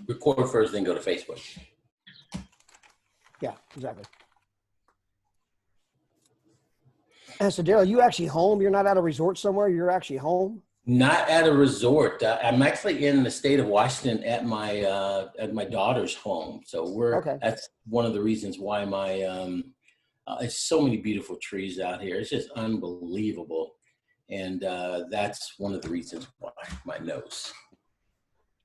Record first, then go to Facebook. Yeah, exactly. And so, Daryl, you actually home? You're not at a resort somewhere? You're actually home? Not at a resort. I'm actually in the state of Washington at my daughter's home. So that's one of the reasons why it's so many beautiful trees out here. It's just unbelievable. And that's one of the reasons why my nose.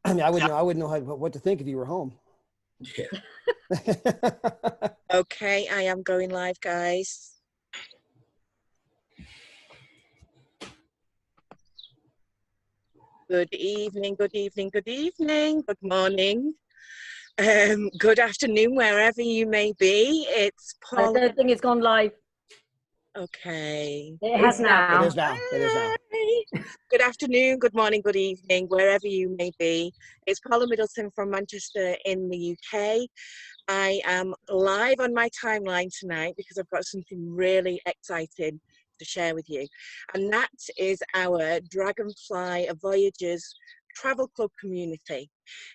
I mean, I wouldn't know what to think if you were home. Yeah. Okay, I am going live, guys. Good evening, good evening, good evening, good morning, good afternoon, wherever you may be. It's Paul. I don't think it's gone live. Okay. It has now. It is now. It is now. Good afternoon, good morning, good evening, wherever you may be. It's Paula Middleton from Manchester in the UK. I am live on my timeline tonight because I've got something really exciting to share with you. And that is our Dragonfly Voyagers travel club community.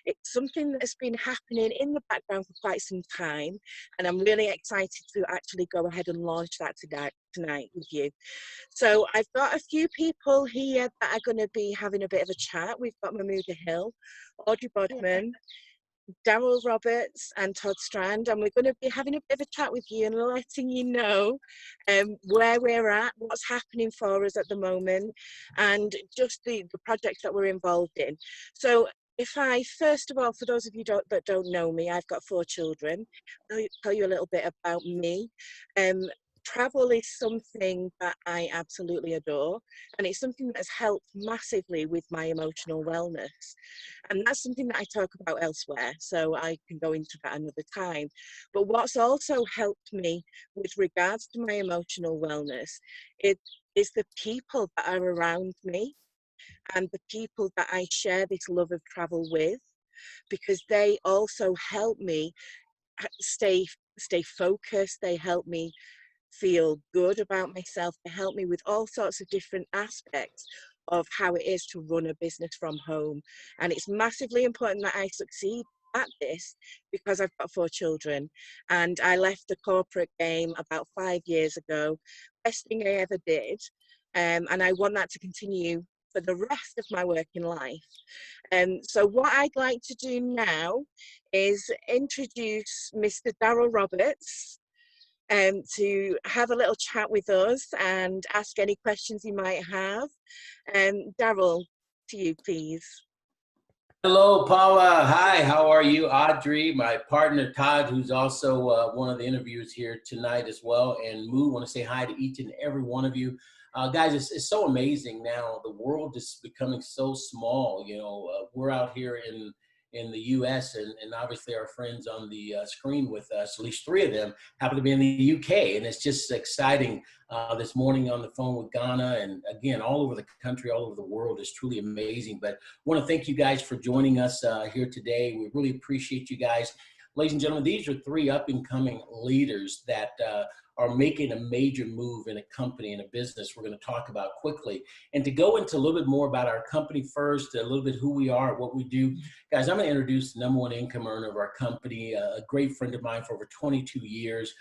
It's something that's been happening in the background for quite some time, and I'm really excited to actually go ahead and launch that tonight with you. So I've got a few people here that are going to be having a bit of a chat. We've got Mahmuda Hill, Audrey Bodman, Daryl Roberts and Todd Strand, and we're going to be having a bit of a chat with you and letting you know where we're at, what's happening for us at the moment, and just the projects that we're involved in. So if I, first of all, for those of you that don't know me, I've got 4 children. I'll tell you a little bit about me. Travel is something that I absolutely adore, and it's something that's helped massively with my emotional wellness. And that's something that I talk about elsewhere, so I can go into that another time. But what's also helped me with regards to my emotional wellness is the people that are around me and the people that I share this love of travel with, because they also help me stay focused. They help me feel good about myself. They help me with all sorts of different aspects of how it is to run a business from home. And it's massively important that I succeed at this because I've got 4 children, and I left the corporate game about 5 years ago. Best thing I ever did. And I want that to continue for the rest of my working life. So what I'd like to do now is introduce Mr. Daryl Roberts to have a little chat with us and ask any questions you might have. Daryl, to you, please. Hello, Paula. Hi, how are you? Audrey, my partner, Todd, who's also one of the interviewers here tonight as well. And Moo, want to say hi to each and every one of you. Guys, it's so amazing now. The world is becoming so small. You know, we're out here in the U.S. and obviously our friends on the screen with us, at least 3 of them, happen to be in the U.K. And it's just exciting. This morning on the phone with Ghana, and again, all over the country, all over the world is truly amazing. But I want to thank you guys for joining us here today. We really appreciate you guys. Ladies and gentlemen, these are 3 up-and-coming leaders that are making a major move in a company, in a business we're going to talk about quickly. And to go into a little bit more about our company first, a little bit who we are, what we do. Guys, I'm going to introduce the #1 income earner of our company, a great friend of mine for over 22 years.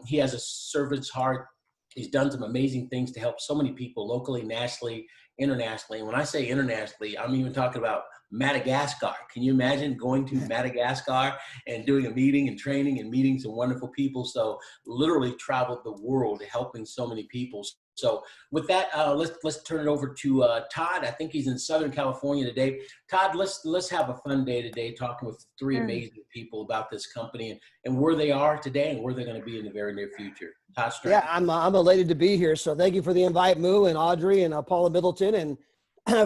He has a servant's heart. He's done some amazing things to help so many people locally, nationally, internationally. And when I say internationally, I'm even talking about Madagascar. Can you imagine going to Madagascar and doing a meeting and training and meeting some wonderful people? So literally traveled the world helping so many people. So with that, let's turn it over to Todd. I think he's in Southern California today. Todd, let's have a fun day today talking with 3 amazing people about this company and where they are today and where they're going to be in the very near future. Todd Strand. Yeah, I'm elated to be here. So thank you for the invite, Moo and Audrey and Paula Middleton, and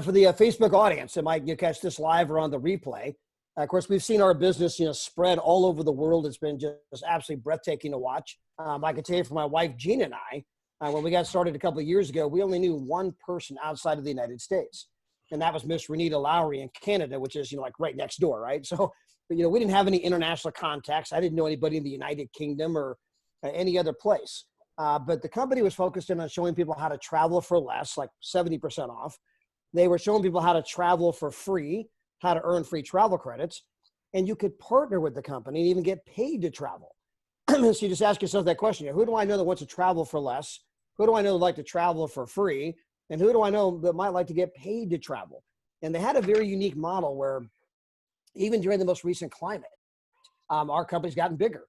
for the Facebook audience that might catch this live or on the replay. Of course, we've seen our business, spread all over the world. It's been just absolutely breathtaking to watch. I can tell you, for my wife, Gina, and I, when we got started a couple of years ago, we only knew 1 person outside of the United States. And that was Miss Renita Lowry in Canada, which is, like right next door, right? So, we didn't have any international contacts. I didn't know anybody in the United Kingdom or any other place. But the company was focused in on showing people how to travel for less, like 70% off. They were showing people how to travel for free, how to earn free travel credits, and you could partner with the company and even get paid to travel. So you just ask yourself that question: who do I know that wants to travel for less? Who do I know that like to travel for free? And who do I know that might like to get paid to travel? And they had a very unique model where even during the most recent climate, our company's gotten bigger.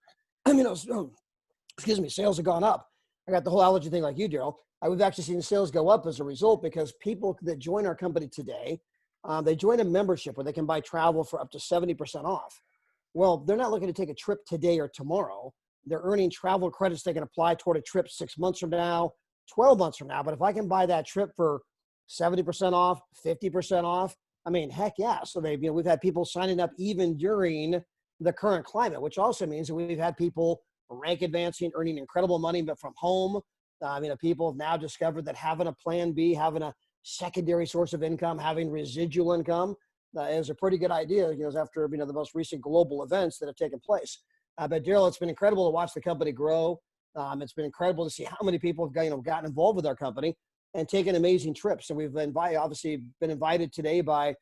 Excuse me, sales have gone up. I got the whole allergy thing like you, Daryl. We've actually seen sales go up as a result because people that join our company today, they join a membership where they can buy travel for up to 70% off. Well, they're not looking to take a trip today or tomorrow. They're earning travel credits they can apply toward a trip 6 months from now, 12 months from now. But if I can buy that trip for 70% off, 50% off, I mean, heck yeah. So we've had people signing up even during the current climate, which also means that we've had people rank advancing, earning incredible money, but from home. People have now discovered that having a plan B, having a secondary source of income, having residual income is a pretty good idea, after, the most recent global events that have taken place. But Daryl, it's been incredible to watch the company grow. It's been incredible to see how many people have gotten involved with our company and taken amazing trips. And we've been invited today by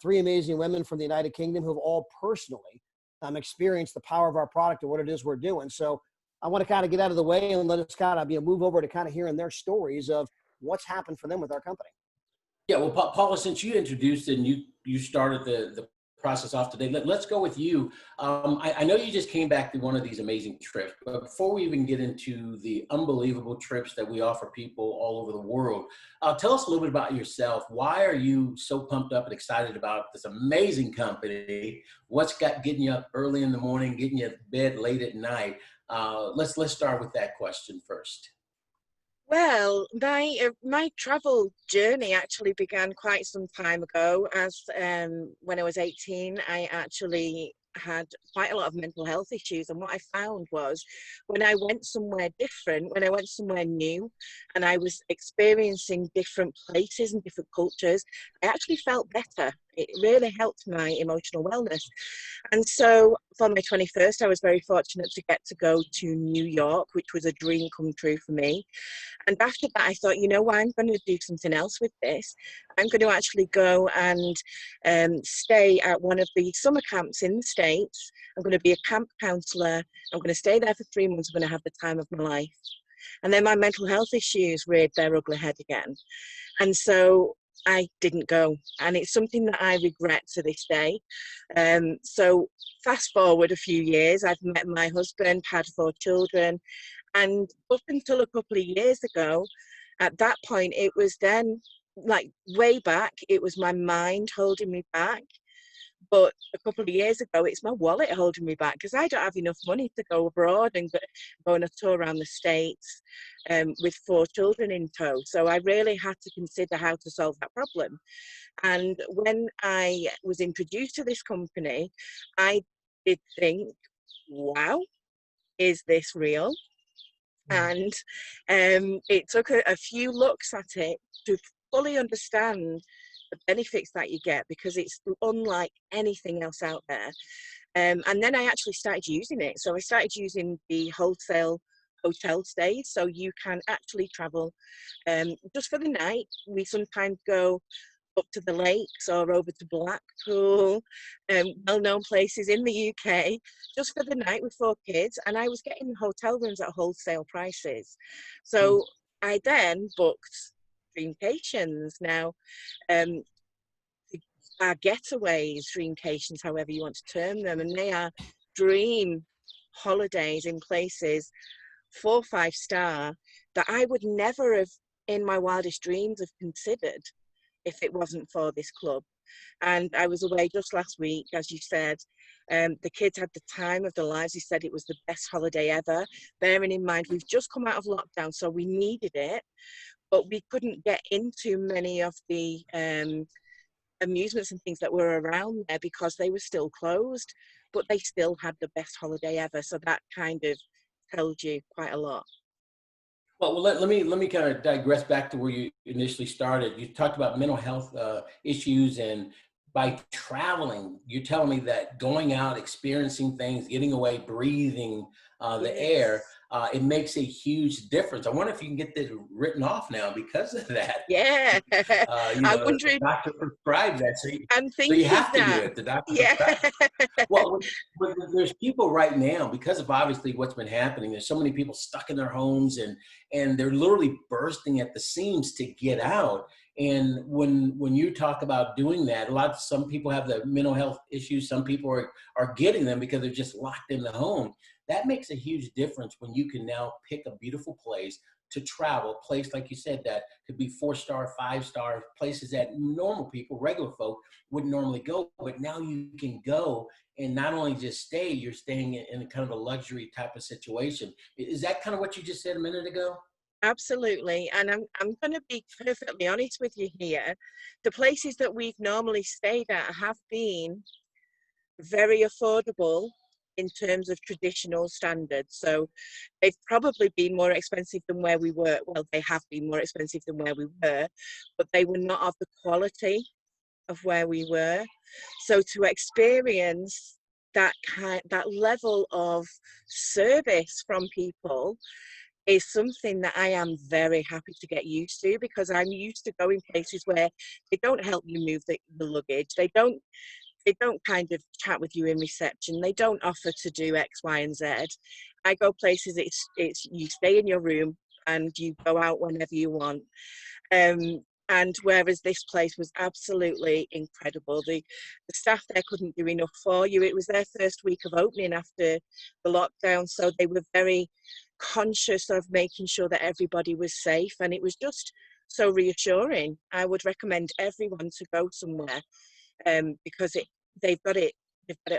3 amazing women from the United Kingdom who have all personally experienced the power of our product and what it is we're doing. So I want to kind of get out of the way and let us kind of move over to kind of hearing their stories of what's happened for them with our company. Yeah, well, Paula, since you introduced it and you started the process off today, let's go with you. I know you just came back to one of these amazing trips, but before we even get into the unbelievable trips that we offer people all over the world, tell us a little bit about yourself. Why are you so pumped up and excited about this amazing company? What's getting you up early in the morning, getting you to bed late at night? Let's start with that question first. Well, my travel journey actually began quite some time ago. As when I was 18, I actually had quite a lot of mental health issues, and what I found was when I went somewhere different, when I went somewhere new, and I was experiencing different places and different cultures, I actually felt better. It really helped my emotional wellness. And so for my 21st, I was very fortunate to get to go to New York, which was a dream come true for me. And after that, I thought, I'm going to do something else with this. I'm going to actually go and stay at one of the summer camps in the States. I'm going to be a camp counselor. I'm going to stay there for 3 months. I'm going to have the time of my life. And then my mental health issues reared their ugly head again. And so I didn't go. And it's something that I regret to this day. So fast forward a few years, I've met my husband, had 4 children. And up until a couple of years ago, at that point, it was then, like way back, it was my mind holding me back. But a couple of years ago, it's my wallet holding me back because I don't have enough money to go abroad and go on a tour around the States with 4 children in tow. So I really had to consider how to solve that problem. And when I was introduced to this company, I did think, wow, is this real? And it took a few looks at it to fully understand the benefits that you get, because it's unlike anything else out there. And then I actually started using it. So I started using the wholesale hotel stays. So you can actually travel just for the night. We sometimes go up to the lakes or over to Blackpool, well-known places in the UK, just for the night with 4 kids. And I was getting hotel rooms at wholesale prices. So I then booked dreamcations. Now, our getaways, dreamcations, however you want to term them, and they are dream holidays in places 4, 5-star that I would never have in my wildest dreams have considered if it wasn't for this club. And I was away just last week, as you said. The kids had the time of their lives. They said it was the best holiday ever. Bearing in mind, we've just come out of lockdown, so we needed it, but we couldn't get into many of the amusements and things that were around there because they were still closed, but they still had the best holiday ever. So that kind of tells you quite a lot. Well, let me kind of digress back to where you initially started. You talked about mental health issues, and by traveling, you're telling me that going out, experiencing things, getting away, breathing the air it makes a huge difference. I wonder if you can get this written off now because of that. Yeah. I wonder The if doctor prescribed that, I'm so you thinking have to do that. it. The doctor Yeah. prescribed it. Well, there's people right now, because of obviously what's been happening. There's so many people stuck in their homes, and they're literally bursting at the seams to get out. And when you talk about doing that, some people have the mental health issues. Some people are getting them because they're just locked in the home. That makes a huge difference when you can now pick a beautiful place to travel, a place like you said that could be 4-star, 5-star, places that normal people, regular folk, wouldn't normally go. But now you can go and not only just stay, you're staying in a kind of a luxury type of situation. Is that kind of what you just said a minute ago? Absolutely. And I'm going to be perfectly honest with you here. The places that we've normally stayed at have been very affordable in terms of traditional standards. So they've probably been more expensive than where we were. Well, they have been more expensive than where we were, but they were not of the quality of where we were. So to experience that level of service from people is something that I am very happy to get used to, because I'm used to going places where they don't help you move the luggage. They don't kind of chat with you in reception. They don't offer to do X, Y, and Z. I go places, it's you stay in your room and you go out whenever you want. And whereas this place was absolutely incredible, the staff there couldn't do enough for you. It was their first week of opening after the lockdown, so they were very conscious of making sure that everybody was safe, and it was just so reassuring. I would recommend everyone to go somewhere, because they've got it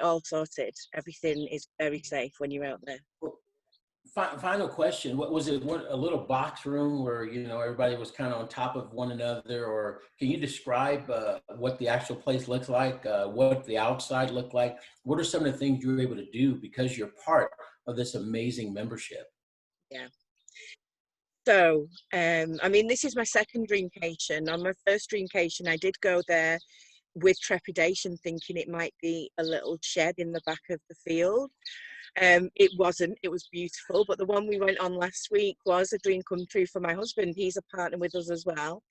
all sorted. Everything is very safe when you're out there. Final question. What was it? A little box room where, everybody was kind of on top of one another, or can you describe what the actual place looks like, what the outside looked like? What are some of the things you were able to do because you're part of this amazing membership? Yeah. So, this is my second dreamcation. On my first dreamcation, I did go there with trepidation, thinking it might be a little shed in the back of the field. It wasn't. It was beautiful. But the one we went on last week was a dream come true for my husband. He's a partner with us as well,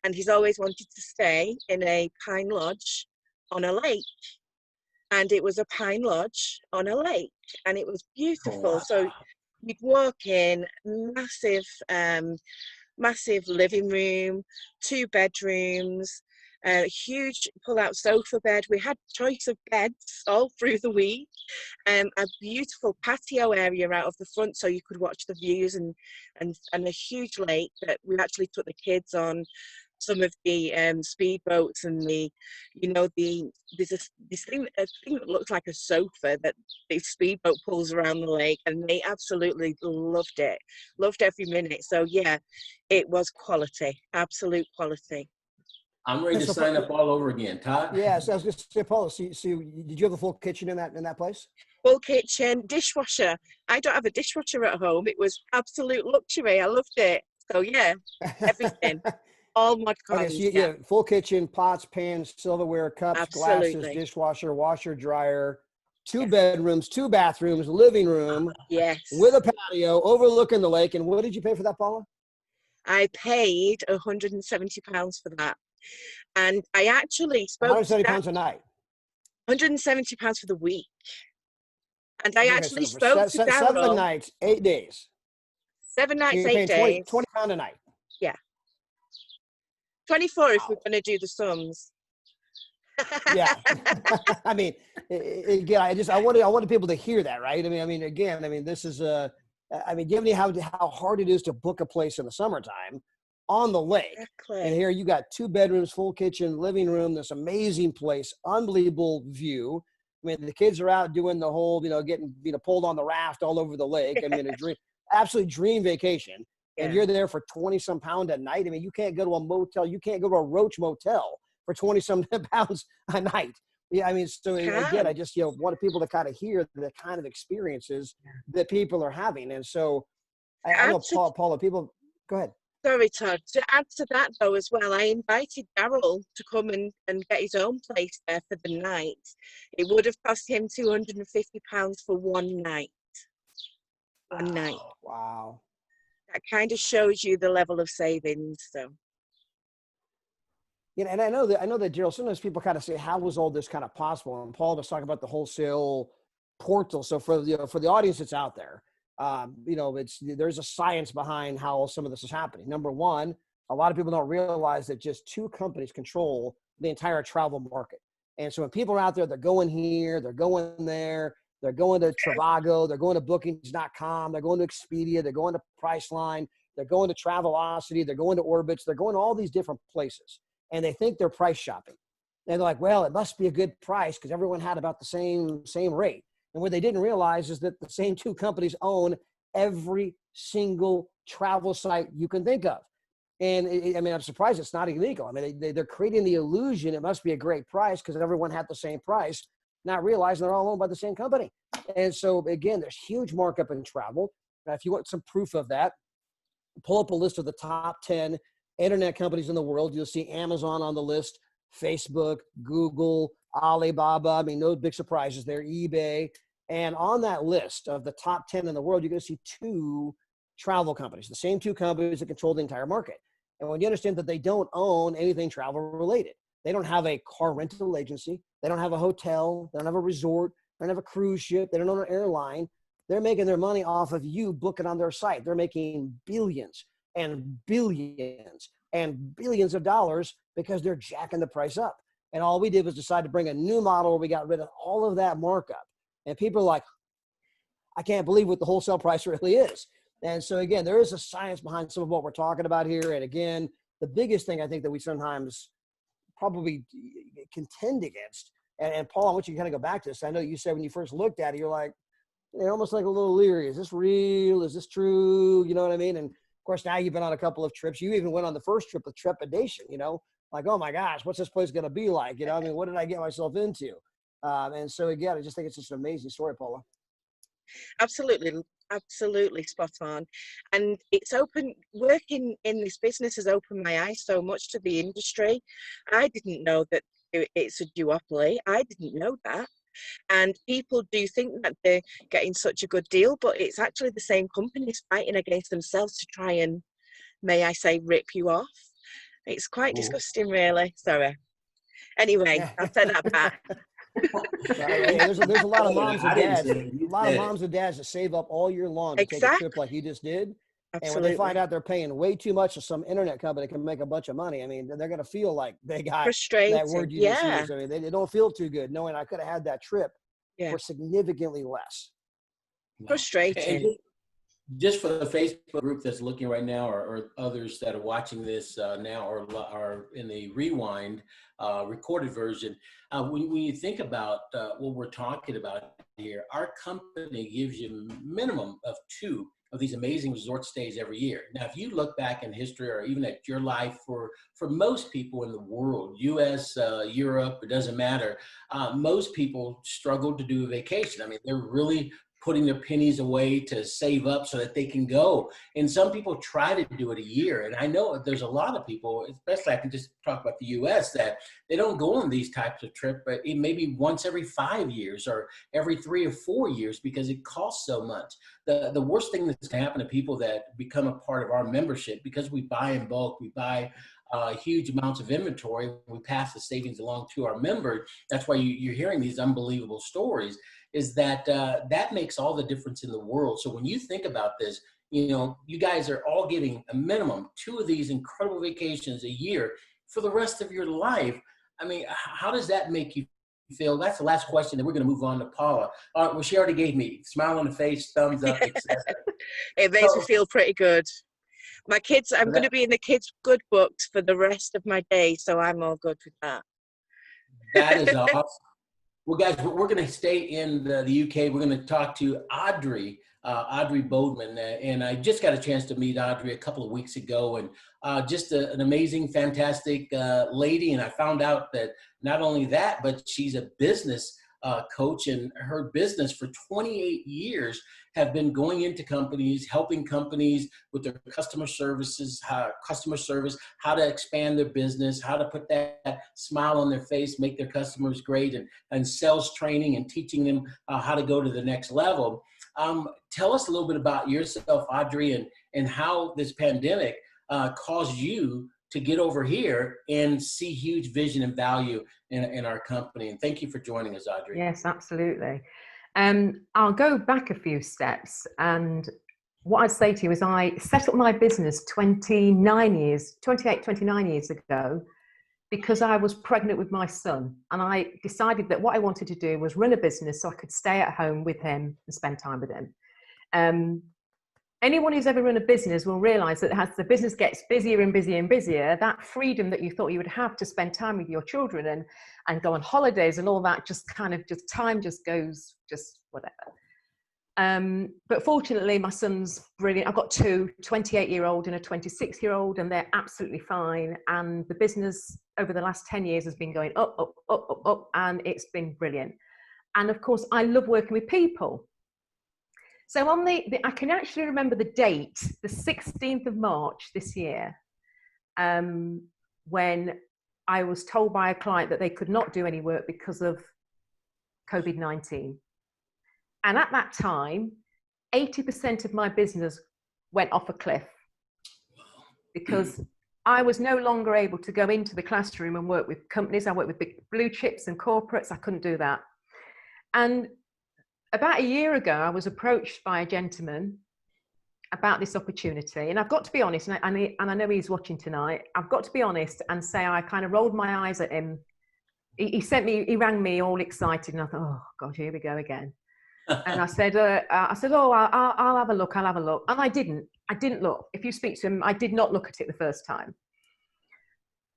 and he's always wanted to stay in a pine lodge on a lake. And it was a pine lodge on a lake, and it was beautiful. Oh, So you'd walk in, massive living room, 2 bedrooms, a huge pull-out sofa bed. We had choice of beds all through the week. A beautiful patio area out of the front, so you could watch the views, and a huge lake that we actually took the kids on some of the speedboats, and there's this thing that looks like a sofa that the speedboat pulls around the lake, and they absolutely loved every minute. So yeah, it was quality, absolute quality. I'm ready to sign up all over again, Todd. Yeah, so I was going to say, Paula, so did you have a full kitchen in that place? Full kitchen, dishwasher. I don't have a dishwasher at home. It was absolute luxury. I loved it. So yeah, everything. All mod cons. Okay, so yeah, full kitchen, pots, pans, silverware, cups, Absolutely. glasses, dishwasher, washer, dryer, 2 bedrooms, 2 bathrooms, living room, yes, with a patio overlooking the lake. And what did you pay for that, Paula? I paid £170 for that. And I actually spoke to £170 a night. £170 for the week. And I Okay, actually so spoke to Daryl. 7 nights, 8 days. 7 nights, You're 8 days. £20 a night. Yeah. 24 if Wow. we're going to do the sums. Yeah. I mean, again, I wanted people to hear that, right? This is do you have any how hard it is to book a place in the summertime on the lake? Exactly. And here you got 2 bedrooms, full kitchen, living room, this amazing place, unbelievable view. I mean, the kids are out doing the whole, getting, pulled on the raft all over the lake. I mean, absolute dream vacation. And you're there for 20-some pounds a night. I mean, you can't go to a motel. You can't go to a Roach motel for 20-some pounds a night. Yeah, I mean, so again, I just, wanted people to kind of hear the kind of experiences that people are having. And so I know, Paula, people, go ahead. Sorry, Todd. To add to that, though, as well, I invited Daryl to come and get his own place there for the night. It would have cost him £250 for one night. one night. Wow. That kind of shows you the level of savings. So You know, and I know that Gerald, sometimes people kind of say, how was all this kind of possible? And Paul was talking about the wholesale portal. So for for the audience that's out there, you know, there's a science behind how some of this is happening. Number one, a lot of people don't realize that just two companies control the entire travel market. And so when people are out there, they're going here, they're going there, they're going to Trivago, they're going to bookings.com, they're going to Expedia, they're going to Priceline, they're going to Travelocity, they're going to Orbitz, they're going to all these different places. And they think they're price shopping. And they're like, well, it must be a good price because everyone had about the same rate. And what they didn't realize is that the same two companies own every single travel site you can think of. And I mean, I'm surprised it's not illegal. I mean, they're creating the illusion it must be a great price because everyone had the same price, not realizing they're all owned by the same company. And so, again, there's huge markup in travel. Now, if you want some proof of that, pull up a list of the top 10 internet companies in the world. You'll see Amazon on the list, Facebook, Google, Alibaba. I mean, no big surprises there, eBay. And on that list of the top 10 in the world, you're going to see two travel companies, the same two companies that control the entire market. And when you understand that they don't own anything travel related, they don't have a car rental agency, they don't have a hotel, they don't have a resort, they don't have a cruise ship, they don't own an airline. They're making their money off of you booking on their site. They're making billions and billions and billions of dollars because they're jacking the price up. And all we did was decide to bring a new model where we got rid of all of that markup. And people are like, I can't believe what the wholesale price really is. And so, again, there is a science behind some of what we're talking about here. And again, the biggest thing I think that we sometimes probably contend against, and Paul, I want you to kind of go back to this. I know you said when you first looked at it, you're like, you're almost like a little leery. Is this real? Is this true? You know what I mean? And of course, now you've been on a couple of trips. You even went on the first trip with trepidation, you know, like, oh my gosh, what's this place going to be like? You know, I mean, what did I get myself into? And so, again, I just think it's just an amazing story, Paula. Absolutely spot on. And it's working in this business has opened my eyes so much to the industry. I didn't know that it's a duopoly. I didn't know that. And people do think that they're getting such a good deal, but it's actually the same companies fighting against themselves to try and, may I say, rip you off. It's quite disgusting, really. Sorry. Anyway, I'll take that back. There's a lot of moms and dads that save up all year long to take a trip like you just did. Absolutely. And when they find out they're paying way too much to some internet company that can make a bunch of money, I mean, they're going to feel like they got that word you just used. I mean, they don't feel too good knowing I could have had that trip for significantly less. Frustrating. Just for the Facebook group that's looking right now, or others that are watching this now, or are in the rewind recorded version, when you think about what we're talking about here, our company gives you a minimum of 2 of these amazing resort stays every year. Now, if you look back in history, or even at your life, for most people in the world, US, Europe, it doesn't matter, most people struggle to do a vacation. I mean, they're really putting their pennies away to save up so that they can go. And some people try to do it a year. And I know there's a lot of people, especially I can just talk about the US, that they don't go on ththese types of trips, but it may be once every 5 years or every 3 or 4 years because it costs so much. The worst thing that's gonna happen to people that become a part of our membership, because we buy in bulk, we buy huge amounts of inventory, we pass the savings along to our members. That's why you're hearing these unbelievable stories, is that that makes all the difference in the world. So when you think about this, you know, you guys are all getting a minimum 2 of these incredible vacations a year for the rest of your life. I mean, how does that make you feel? That's the last question, and we're going to move on to Paula. Well, she already gave me smile on the face, thumbs up, etc. It makes me feel pretty good. My kids, I'm going to be in the kids' good books for the rest of my day, so I'm all good with that. That is awesome. Well, guys, we're going to stay in the UK. We're going to talk to Audrey Bodeman, and I just got a chance to meet Audrey a couple of weeks ago, and just an amazing, fantastic lady. And I found out that not only that, but she's a business coach, and her business for 28 years have been going into companies, helping companies with their customer service, how to expand their business, how to put that smile on their face, make their customers great, and sales training and teaching them how to go to the next level. Tell us a little bit about yourself, Audrey, and how this pandemic caused you to get over here and see huge vision and value in our company. And thank you for joining us, Audrey. Yes, absolutely. I'll go back a few steps, and what I'd say to you is I set up my business 28, 29 years ago because I was pregnant with my son, and I decided that what I wanted to do was run a business so I could stay at home with him and spend time with him. Anyone who's ever run a business will realize that as the business gets busier and busier and busier, that freedom that you thought you would have to spend time with your children and go on holidays and all that time just goes whatever. But fortunately, my son's brilliant. I've got two, 28-year-old and a 26-year-old, and they're absolutely fine. And the business over the last 10 years has been going up, up, up, up, up, and it's been brilliant. And of course, I love working with people. So I can actually remember the date, the 16th of March this year, when I was told by a client that they could not do any work because of COVID-19. And at that time, 80% of my business went off a cliff because I was no longer able to go into the classroom and work with companies. I worked with big blue chips and corporates. I couldn't do that. And about a year ago, I was approached by a gentleman about this opportunity. And I've got to be honest, and I know he's watching tonight, I've got to be honest and say I kind of rolled my eyes at him. He rang me all excited, and I thought, oh God, here we go again. And I said, oh, I'll have a look. And I didn't look. If you speak to him, I did not look at it the first time.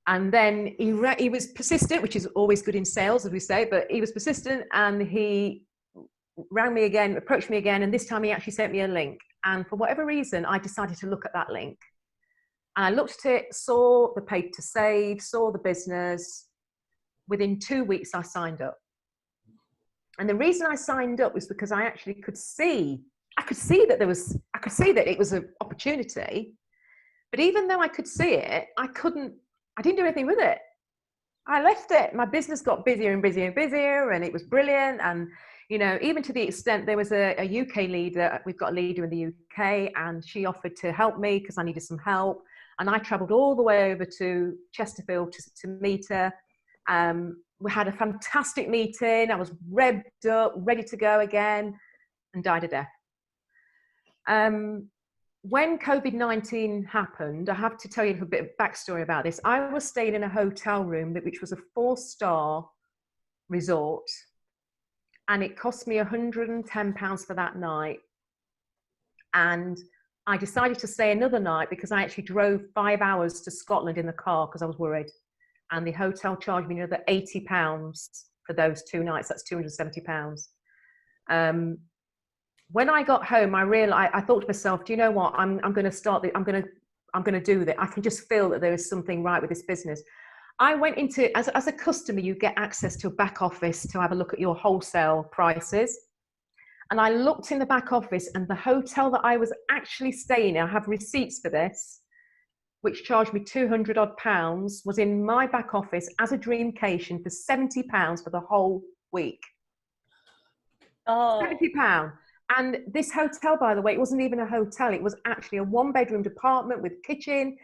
And then he was persistent, which is always good in sales, as we say, but he was persistent, and he rang me again, approached me again, and this time he actually sent me a link. And for whatever reason, I decided to look at that link. And I looked at it, saw the pay to save, saw the business. Within 2 weeks, I signed up. And the reason I signed up was because I actually could see that it was an opportunity. But even though I could see it, I didn't do anything with it. I left it. My business got busier and busier and busier, and it was brilliant. And, you know, even to the extent there was a UK leader, we've got a leader in the UK, and she offered to help me because I needed some help. And I traveled all the way over to Chesterfield to meet her. We had a fantastic meeting. I was revved up, ready to go again, and died a death. When COVID-19 happened, I have to tell you a bit of backstory about this. I was staying in a hotel room which was a 4-star resort, and it cost me £110 for that night. And I decided to stay another night because I actually drove 5 hours to Scotland in the car because I was worried. And the hotel charged me another £80 for those 2 nights. That's £270. When I got home, I thought to myself, do you know what? I'm going to start. I'm going to do that. I can just feel that there is something right with this business. I went into, as a customer, you get access to a back office to have a look at your wholesale prices. And I looked in the back office, and the hotel that I was actually staying in, I have receipts for this, which charged me £200 odd, was in my back office as a dreamcation for £70 for the whole week. Oh. £70. And this hotel, by the way, it wasn't even a hotel. It was actually a 1-bedroom apartment with kitchen.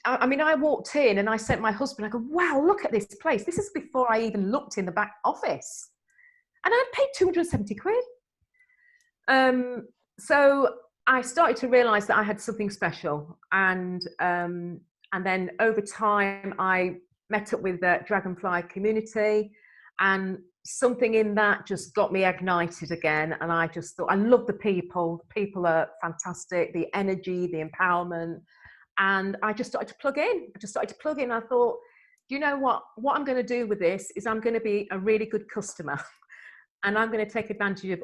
I mean, I walked in and I sent my husband, I go, wow, look at this place. This is before I even looked in the back office. And I paid 270 quid. So I started to realize that I had something special. And then over time, I met up with the Dragonfly community, and something in that just got me ignited again. And I just thought, I love the people. The people are fantastic, the energy, the empowerment. And I just started to plug in. I thought, you know what I'm going to do with this is I'm going to be a really good customer. And I'm going to take advantage of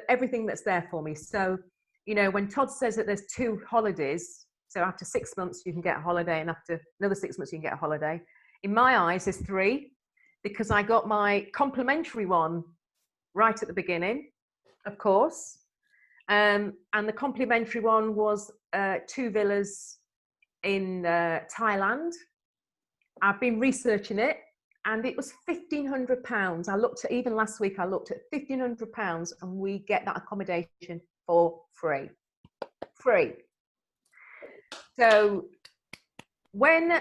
everything that's there for me. So, you know, when Todd says that there's 2 holidays, so after 6 months you can get a holiday, and after another 6 months you can get a holiday. In my eyes, there's 3, because I got my complimentary one right at the beginning, of course. And the complimentary one was 2 villas in Thailand. I've been researching it. and it was £1,500. I looked at, even last week, I looked at £1,500, and we get that accommodation for free. Free. So when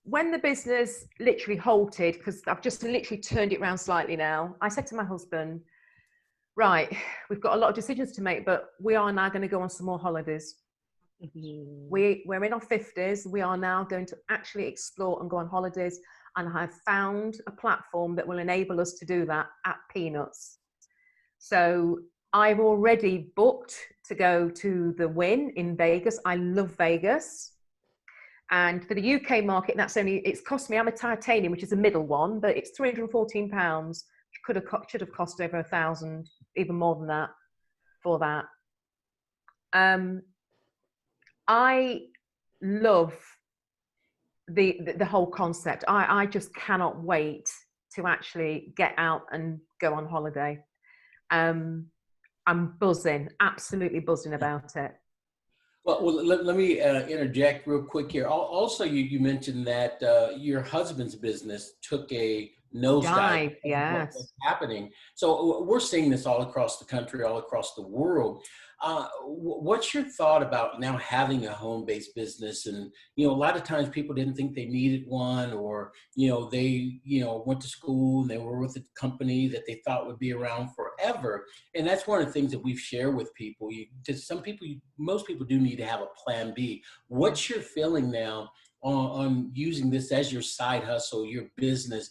the business literally halted, because I've just literally turned it around slightly now, I said to my husband, right, we've got a lot of decisions to make, but we are now going to go on some more holidays. We're in our 50s. We are now going to actually explore and go on holidays. And I've found a platform that will enable us to do that at peanuts. So I've already booked to go to the Wynn in Vegas. I love Vegas. And for the UK market, it's cost me, I'm a titanium, which is a middle one, but it's £314. Should have cost over £1,000, even more than that for that. I love the whole concept. I just cannot wait to actually get out and go on holiday. I'm buzzing, absolutely buzzing about it. Well, let me interject real quick here. Also, you mentioned that your husband's business took a nosedive. Yes. What's happening. So we're seeing this all across the country, all across the world. What's your thought about now having a home-based business? And, a lot of times people didn't think they needed one, or, they, went to school and they were with a company that they thought would be around forever. And that's one of the things that we've shared with people. Most people do need to have a plan B. What's your feeling now on using this as your side hustle, your business,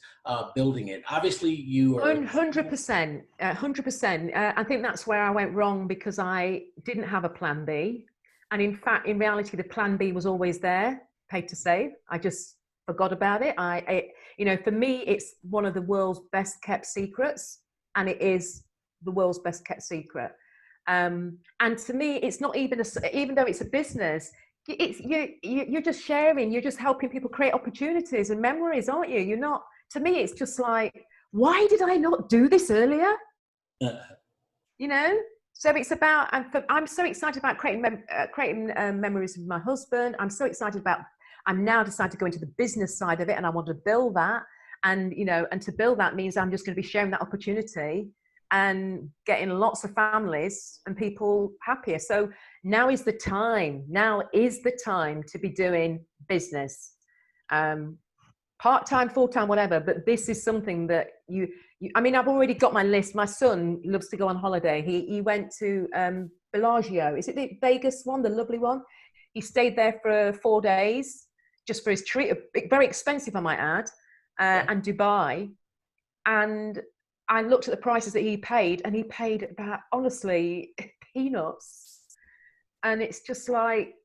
building it? Obviously, you are 100%. 100%. I think that's where I went wrong, because I didn't have a plan B, and in fact, in reality, the plan B was always there, Pay to Save. I just forgot about it. For me, it's one of the world's best kept secrets, and it is the world's best kept secret. And to me, it's not even even though it's a business. You're just sharing, you're just helping people create opportunities and memories, aren't you? You're not, to me, it's just like, why did I not do this earlier? So it's about, I'm so excited about creating memories with my husband. I'm now decided to go into the business side of it, and I want to build that. And to build that means I'm just going to be sharing that opportunity and getting lots of families and people happier. So now is the time to be doing business, part-time, full-time, whatever. But this is something that I've already got my list. My son loves to go on holiday. He went to Bellagio. Is it the Vegas one, the lovely one? He stayed there for 4 days just for his treat, very expensive, I might add, and Dubai. And I looked at the prices that he paid, and he paid about, honestly, peanuts. And it's just like,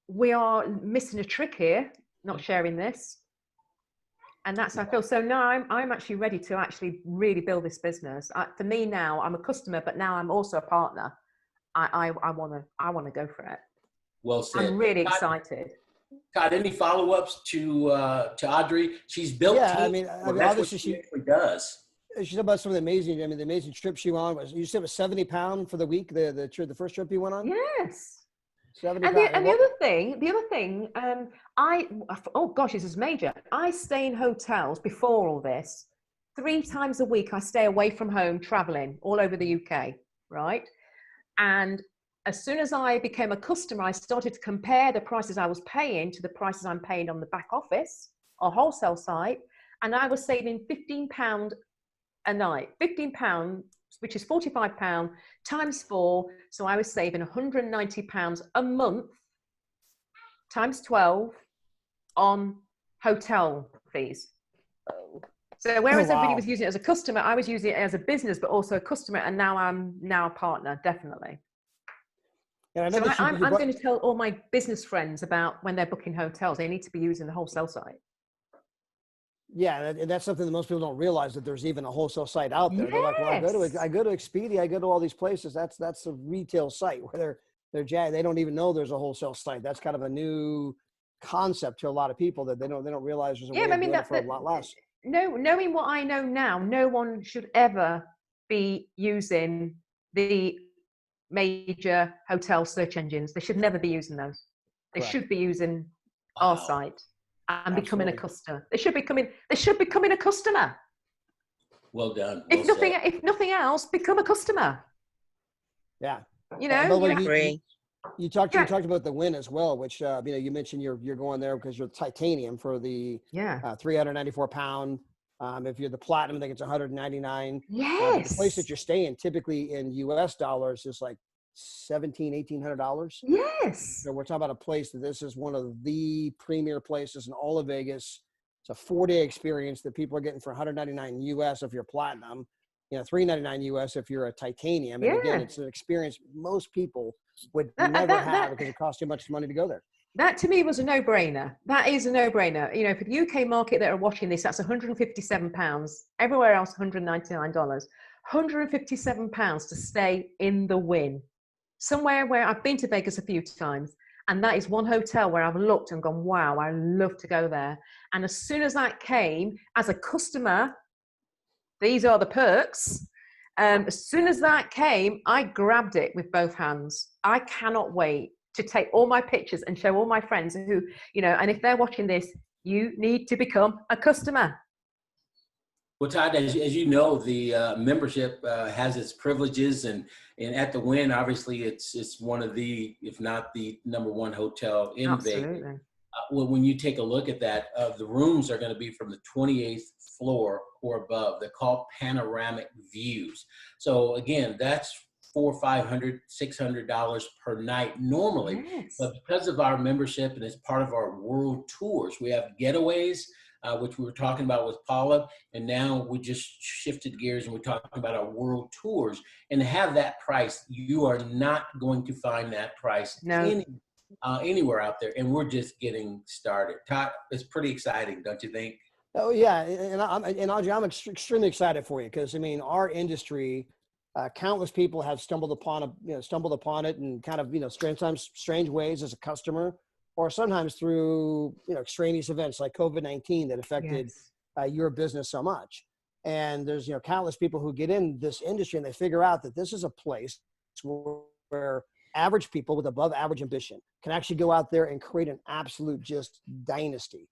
we are missing a trick here, not sharing this. And that's how I feel. So now I'm actually ready to actually really build this business. For me now, I'm a customer, but now I'm also a partner. I want to go for it. Well said. I'm really excited. Todd, any follow-ups to Audrey? She's built. Yeah, teams. Obviously she actually does. She said about some of the amazing trips she went on. You said it was 70 pounds for the week, the first trip you went on? Yes. 70 and pounds. the other thing, oh gosh, this is major. I stay in hotels before all this. 3 times a week, I stay away from home, traveling all over the UK, right? And as soon as I became a customer, I started to compare the prices I was paying to the prices I'm paying on the back office or wholesale side. And I was saving £15 a night, £15, which is £45 times 4. So I was saving £190 a month times 12 on hotel fees. So whereas everybody was using it as a customer, I was using it as a business, but also a customer. And now I'm a partner, definitely. Yeah, so I'm going to tell all my business friends about when they're booking hotels, they need to be using the wholesale site. Yeah, and that's something that most people don't realize, that there's even a wholesale site out there. Yes. They're like, well, I go to Expedia, I go to all these places. That's a retail site where they don't even know there's a wholesale site. That's kind of a new concept to a lot of people, that they don't realize there's a way of doing it for a lot less. No, knowing what I know now, no one should ever be using the major hotel search engines. They should never be using those. They should be using our site. and becoming a Absolutely. customer. They should be becoming a customer. Well done. Well If nothing else, become a customer. Yeah. You And know, by the way, I agree. you talked about the win as well, which you mentioned you're going there because you're titanium for the 394 pound. If you're the platinum, I think it's 199. But the place that yes, you're staying, typically in US dollars, is like $1,800. yes. So we're talking about a place that this is one of the premier places in all of Vegas. It's a 4-day experience that people are getting for 199 US if you're platinum, $399 US if you're a titanium. And again, Yeah. it's an experience most people would That, never have that, because it costs too much money to go there. That to me was a no-brainer. That is a no-brainer. You know, for the UK market that are watching this, that's £157. Everywhere else, $199. £157 to stay in the Win. Somewhere where I've been to Vegas a few times, and that is one hotel where I've looked and gone, wow, I love to go there. And as soon as that came, as a customer, these are the perks. As soon as that came, I grabbed it with both hands. I cannot wait to take all my pictures and show all my friends who, and if they're watching this, you need to become a customer. Well, Todd, as you know, the membership has its privileges, and at the Wynn, obviously, it's one of the, if not the #1 hotel in Vegas. Absolutely. Well, when you take a look at that, the rooms are going to be from the 28th floor or above. They're called panoramic views. So again, that's $400, $500, $600 per night normally. Yes. But because of our membership and as part of our world tours, we have getaways, which we were talking about with Paula, and now we just shifted gears and we're talking about our world tours. And to have that price, you are not going to find that price anywhere out there, and we're just getting started. Todd, it's pretty exciting, don't you think? Oh yeah, and Audrey, I'm extremely excited for you because I mean, our industry, countless people have stumbled upon it, and kind of sometimes strange ways as a customer, or sometimes through extraneous events like COVID-19 that affected your business so much. And there's countless people who get in this industry and they figure out that this is a place where average people with above average ambition can actually go out there and create an absolute just dynasty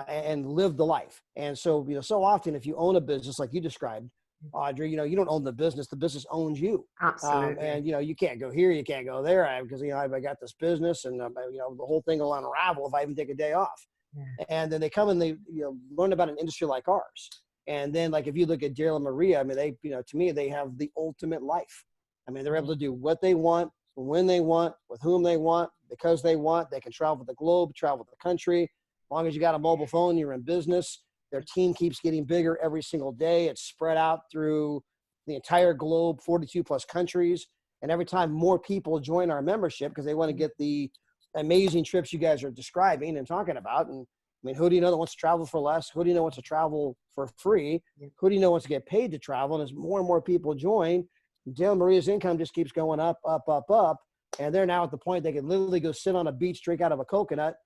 and live the life. And so, so often if you own a business like you described, Audrey, you don't own the business owns you. Absolutely. And you can't go here, you can't go there because I got this business and the whole thing will unravel if I even take a day off. Yeah. And then they come and they learn about an industry like ours. And then like if you look at Daryl and Maria, I mean they to me they have the ultimate life. I mean they're able to do what they want, when they want, with whom they want, because they want. They can travel the globe, travel the country. As long as you got a mobile phone, you're in business. Their team keeps getting bigger every single day. It's spread out through the entire globe, 42 plus countries. And every time more people join our membership because they want to get the amazing trips you guys are describing and talking about. And I mean, who do you know that wants to travel for less? Who do you know wants to travel for free? Who do you know wants to get paid to travel? And as more and more people join, Dale and Maria's income just keeps going up, up, up, up. And they're now at the point they can literally go sit on a beach, drink out of a coconut,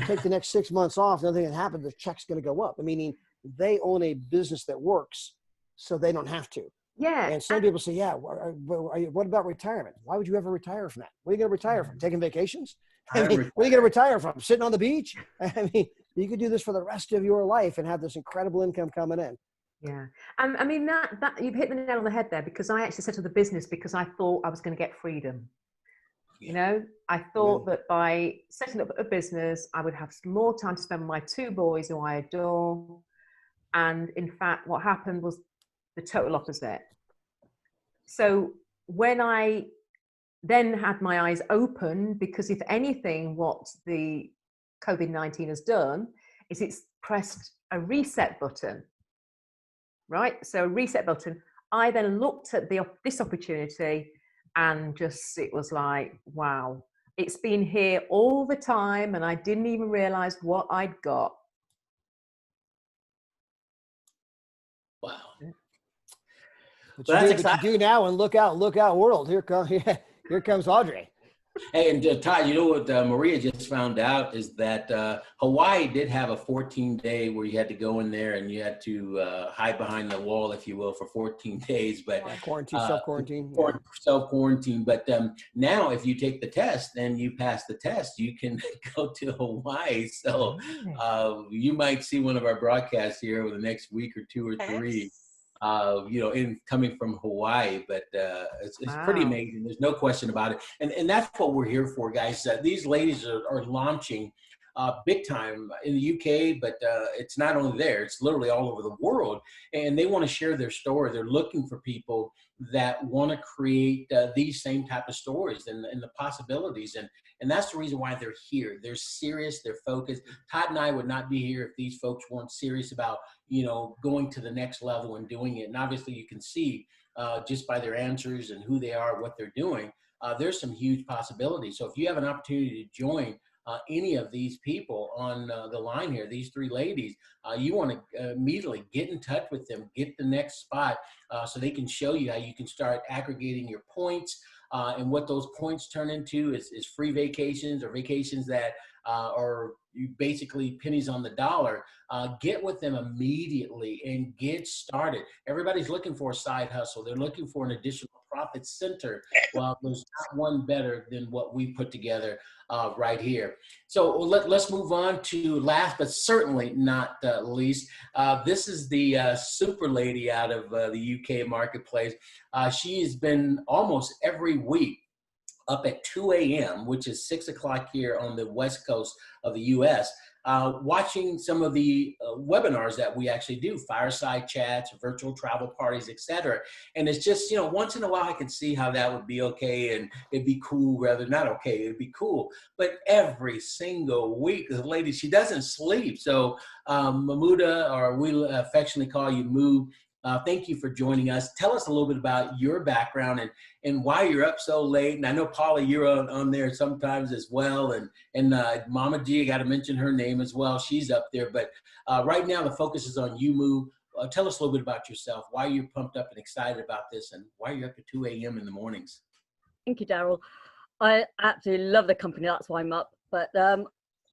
take the next 6 months off. Nothing can happen. The check's going to go up. Meaning they own a business that works, so they don't have to. Yeah. And some people say, yeah, what about retirement? Why would you ever retire from that? What are you going to retire from? Taking vacations? I mean, what are you going to retire from? Sitting on the beach? I mean, you could do this for the rest of your life and have this incredible income coming in. Yeah. I mean, that you've hit the nail on the head there, because I actually set up the business because I thought I was going to get freedom. Yeah. I thought that by setting up a business, I would have more time to spend with my 2 boys who I adore. And in fact, what happened was the total opposite. So when I then had my eyes open, because if anything, what the COVID-19 has done is it's pressed a reset button, right? So a reset button. I then looked at this opportunity and it was like, wow, it's been here all the time and I didn't even realize what I'd got. Wow. What you do now and look out world. Here comes Audrey. Hey, and Todd, you know what Maria just found out is that Hawaii did have a 14-day where you had to go in there and you had to hide behind the wall, if you will, for 14 days. But Yeah, quarantine, uh, self-quarantine. Yeah. self-quarantine. But now, if you take the test and you pass the test, you can go to Hawaii. So Really? you might see one of our broadcasts here over the next week or two or three. Yes. You know, in coming from Hawaii, but it's pretty Wow. amazing. There's no question about it, and that's what we're here for, guys. These ladies are launching big time in the UK, but it's not only there; it's literally all over the world, and they want to share their story. They're looking for people that want to create these same type of stories and the possibilities, and that's the reason why they're here. They're serious. They're focused. Todd and I would not be here if these folks weren't serious about, you know, going to the next level and doing it. And obviously you can see just by their answers and who they are, what they're doing, there's some huge possibilities. So if you have an opportunity to join any of these people on the line here, these three ladies, you want to immediately get in touch with them, get the next spot so they can show you how you can start aggregating your points. And what those points turn into is free vacations or vacations that are basically pennies on the dollar. Get with them immediately and get started. Everybody's looking for a side hustle. They're looking for an additional profit center. Well, there's not one better than what we put together right here. So let's move on to last, but certainly not least. This is the super lady out of the UK marketplace. She has been almost every week up at 2 a.m., which is 6 o'clock here on the West Coast of the US, watching some of the webinars that we actually do, fireside chats, virtual travel parties, etc. And it's just, you know, once in a while I can see how that would be okay and it'd be cool, rather not okay, it'd be cool. But every single week, the lady, she doesn't sleep. So Mamuda, or we affectionately call you Moo, thank you for joining us. Tell us a little bit about your background and why you're up so late. And I know Paula, you're on there sometimes as well. And Mama G, I got to mention her name as well. She's up there. But right now the focus is on you, Moo. Tell us a little bit about yourself, why you're pumped up and excited about this, and why you're up at 2 a.m. in the mornings. Thank you, Daryl. I absolutely love the company. That's why I'm up. But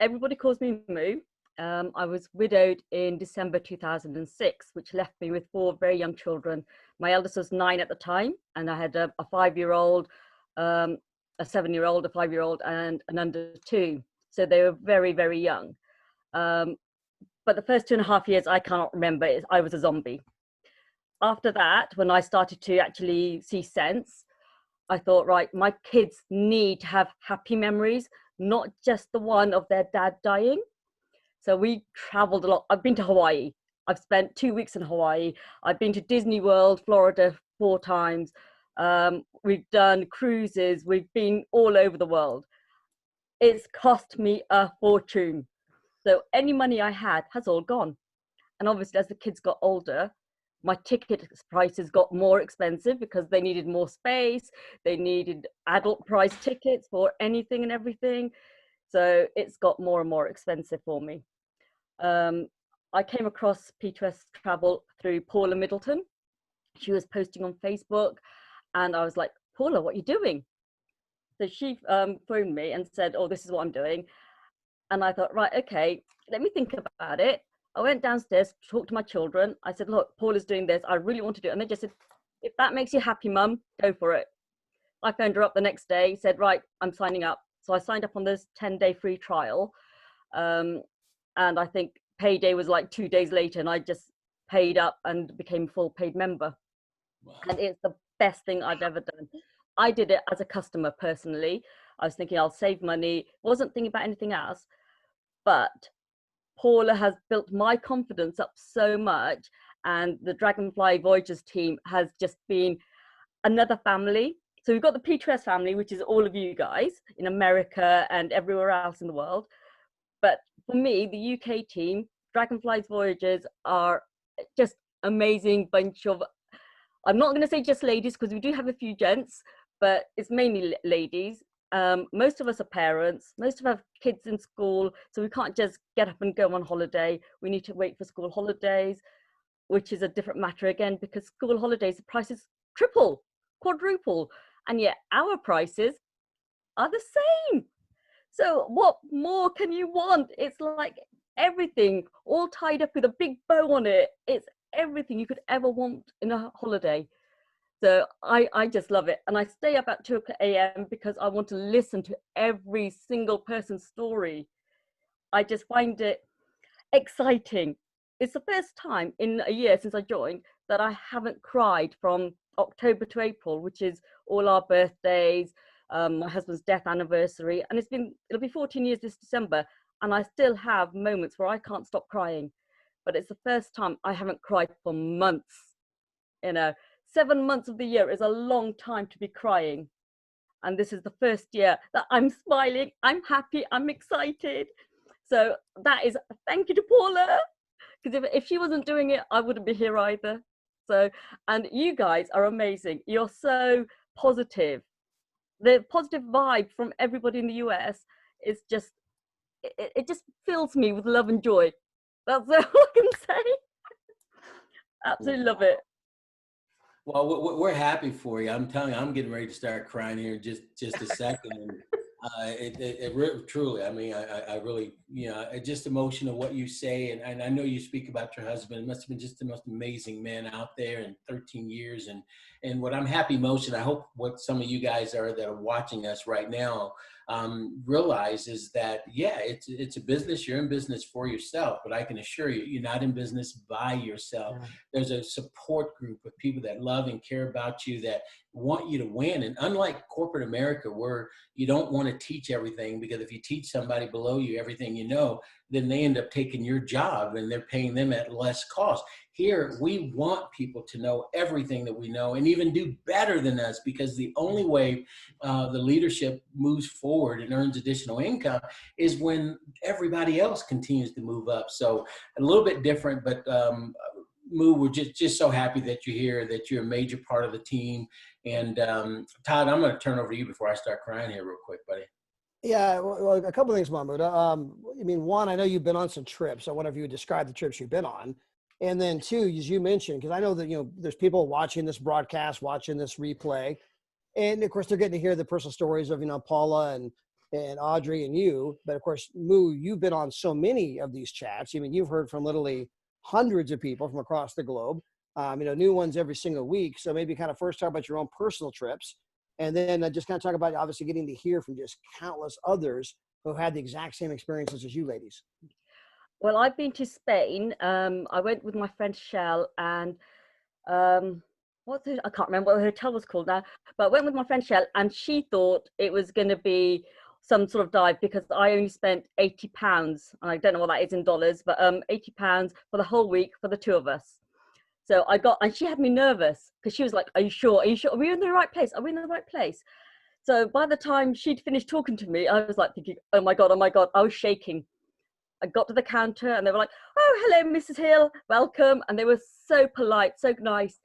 everybody calls me Moo. I was widowed in December 2006, which left me with 4 very young children. My eldest was 9 at the time, and I had a 5-year-old, a 7-year-old, a 5-year-old, and an under 2. So they were very, very young. But the first 2.5 years, I cannot remember. I was a zombie. After that, when I started to actually see sense, I thought, right, my kids need to have happy memories, not just the one of their dad dying. So we traveled a lot. I've been to Hawaii. I've spent 2 weeks in Hawaii. I've been to Disney World, Florida 4 times. We've done cruises. We've been all over the world. It's cost me a fortune. So any money I had has all gone. And obviously, as the kids got older, my ticket prices got more expensive because they needed more space. They needed adult price tickets for anything and everything. So it's got more and more expensive for me. I came across P2S Travel through Paula Middleton. She was posting on Facebook, and I was like, Paula, what are you doing? So she phoned me and said, oh, this is what I'm doing. And I thought, right, okay, let me think about it. I went downstairs, talked to my children. I said, look, Paula's doing this. I really want to do it. And they just said, if that makes you happy, Mum, go for it. I phoned her up the next day, said, right, I'm signing up. So I signed up on this 10-day free trial. And I think payday was like 2 days later, and I just paid up and became a full paid member. Wow. And it's the best thing I've ever done. I did it as a customer personally. I was thinking I'll save money, wasn't thinking about anything else. But Paula has built my confidence up so much, and the Dragonfly Voyagers team has just been another family. So we've got the P2S family, which is all of you guys in America and everywhere else in the world. But for me, the UK team, Dragonfly's Voyagers, are just amazing bunch of, I'm not going to say just ladies, because we do have a few gents, but it's mainly ladies. Most of us are parents. Most of us have kids in school, so we can't just get up and go on holiday. We need to wait for school holidays, which is a different matter again, because school holidays, the prices triple, quadruple. And yet our prices are the same. So what more can you want? It's like everything all tied up with a big bow on it. It's everything you could ever want in a holiday. So I just love it. And I stay up at 2 a.m. because I want to listen to every single person's story. I just find it exciting. It's the first time in a year since I joined that I haven't cried from October to April, which is all our birthdays, my husband's death anniversary, and it'll be 14 years this December, and I still have moments where I can't stop crying. But it's the first time I haven't cried for months. 7 months of the year is a long time to be crying, and this is the first year that I'm smiling, I'm happy, I'm excited. So that is thank you to Paula, because if she wasn't doing it, I wouldn't be here either. So, and you guys are amazing. You're so positive. The positive vibe from everybody in the US is just, it just fills me with love and joy. That's all I can say. Absolutely love it. Well, we're happy for you. I'm telling you, I'm getting ready to start crying here in just a second. And truly, I mean, I really, just emotional what you say. And I know you speak about your husband. It must have been just the most amazing man out there in 13 years. And what I'm happy most, and I hope what some of you guys are that are watching us right now realize is that, yeah, it's a business. You're in business for yourself, but I can assure you, you're not in business by yourself. Yeah. There's a support group of people that love and care about you, that want you to win. And unlike corporate America, where you don't want to teach everything, because if you teach somebody below you everything you know, then they end up taking your job and they're paying them at less cost. Here, we want people to know everything that we know and even do better than us, because the only way the leadership moves forward and earns additional income is when everybody else continues to move up. So a little bit different, but Moo, we're just so happy that you're here, that you're a major part of the team. And Todd, I'm going to turn over to you before I start crying here real quick, buddy. Yeah, well, a couple of things, Mahmoud. I mean, one, I know you've been on some trips. I wonder if you would describe the trips you've been on. And then two, as you mentioned, because I know that, there's people watching this broadcast, watching this replay. And of course, they're getting to hear the personal stories of, Paula and Audrey and you. But of course, Moo, you've been on so many of these chats. I mean, you've heard from literally hundreds of people from across the globe, new ones every single week. So maybe kind of first talk about your own personal trips, and then just kind of talk about obviously getting to hear from just countless others who had the exact same experiences as you ladies. Well, I've been to Spain. I went with my friend Shell, and I can't remember what the hotel was called now, but I went with my friend Shell, and she thought it was going to be some sort of dive, because I only spent £80, and I don't know what that is in dollars, but £80 for the whole week for the two of us. So and she had me nervous, because she was like, are you sure? Are you sure? Are we in the right place? Are we in the right place? So by the time she'd finished talking to me, I was like thinking, oh my God, I was shaking. I got to the counter and they were like, oh, hello, Mrs. Hill, welcome. And they were so polite, so nice.